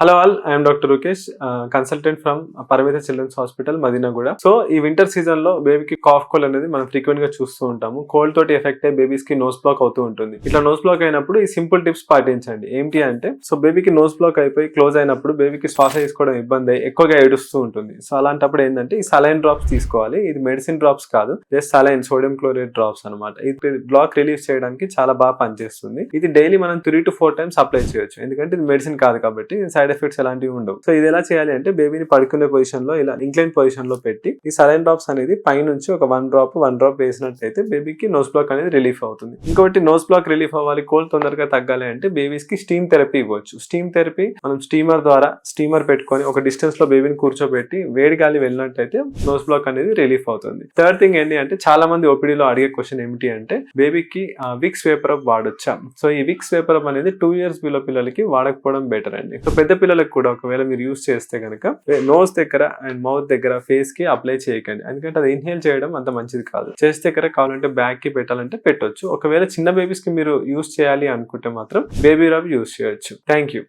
Hello all, I'm doctor Rukesh, consultant from Paramitha children's hospital Madinaguda. So ఈ winter season లో బేబీకి cough cold అనేది మనం ఫ్రీక్వెంట్ గా చూస్తూ ఉంటాము. కోల్డ్ తోటి ఎఫెక్ట్ అయ్యి బేబీస్ కి నోస్ బ్లాక్ అవుతూ ఉంటుంది. ఇట్లా నోస్ బ్లాక్ అయినప్పుడు ఈ సింపుల్ టిప్స్ పాటించండి. ఏంటి అంటే, సో బేబీకి నోస్ బ్లాక్ అయిపోయి క్లోజ్ అయినప్పుడు బేబీకి శ్వాస తీసుకోవడం ఇబ్బంది అయ్యి ఎక్కువగా ఏడుస్తూ ఉంటుంది. సో అలాంటప్పుడు ఏంటంటే ఈ సలైన్ డ్రాప్స్ తీసుకోవాలి. ఇది మెడిసిన్ డ్రాప్స్ కాదు, just saline sodium chloride drops అనమాట. ఇది బ్లాక్ రిలీఫ్ చేయడానికి చాలా బాగా పనిచేస్తుంది. ఇది డైలీ మనం 3 to 4 times అప్లై చేయొచ్చు. ఎందుకంటే ఇది మెడిసిన్ కాదు కాబట్టి సైడ్ ఎఫెక్ట్స్ ఎలాంటివి ఉండవు. సో ఇది ఎలా చేయాలి అంటే, బేబీని పడుకునే పొజిషన్ లో ఇలా ఇంక్లైన్ పొజిషన్ లో పెట్టి ఈ సలైన్ డ్రాప్స్ అనేది పైనుంచి ఒక 1 డ్రాప్ వేసినట్లయితే బేబీకి నోస్ బ్లాక్ అనేది రిలీఫ్ అవుతుంది. ఇంకోటి, నోస్ బ్లాక్ రిలీఫ్ అవ్వాలి, కోల్డ్ తొందరగా తగ్గాలి అంటే బేబీస్ కి స్టీమ్ థెరపీ ఇవ్వచ్చు. స్టీమ్ థెరపీ మనం స్టీమర్ పెట్టుకొని ఒక డిస్టెన్స్ లో బేబీని కూర్చోబెట్టి వేడి గాలి వెళ్ళినట్టయితే నోస్ బ్లాక్ అనేది రిలీఫ్ అవుతుంది. థర్డ్ థింగ్ ఏంటి అంటే, చాలా మంది ఓపీడీలో అడిగే క్వశ్చన్ ఏమిటి అంటే, బేబీకి విక్స్ వేపర్ అప్ వాడొచ్చా? సో ఈ విక్స్ వేపర్ అప్ అనేది 2 years బిలో పిల్లలకి వాడకపోవడం బెటర్ అండి. సో పెద్ద పిల్లలకు కూడా ఒకవేళ మీరు యూస్ చేస్తే కనుక నోస్ దగ్గర అండ్ మౌత్ దగ్గర ఫేస్ కి అప్లై చేయకండి. ఎందుకంటే అది ఇన్హేల్ చేయడం అంత మంచిది కాదు. చేస్తే దగ్గర కావాలంటే బ్యాక్ కి పెట్టాలంటే పెట్టొచ్చు. ఒకవేళ చిన్న బేబీస్ కి మీరు యూస్ చేయాలి అనుకుంటే మాత్రం బేబీ రబ్ యూస్ చేయొచ్చు. Thank you.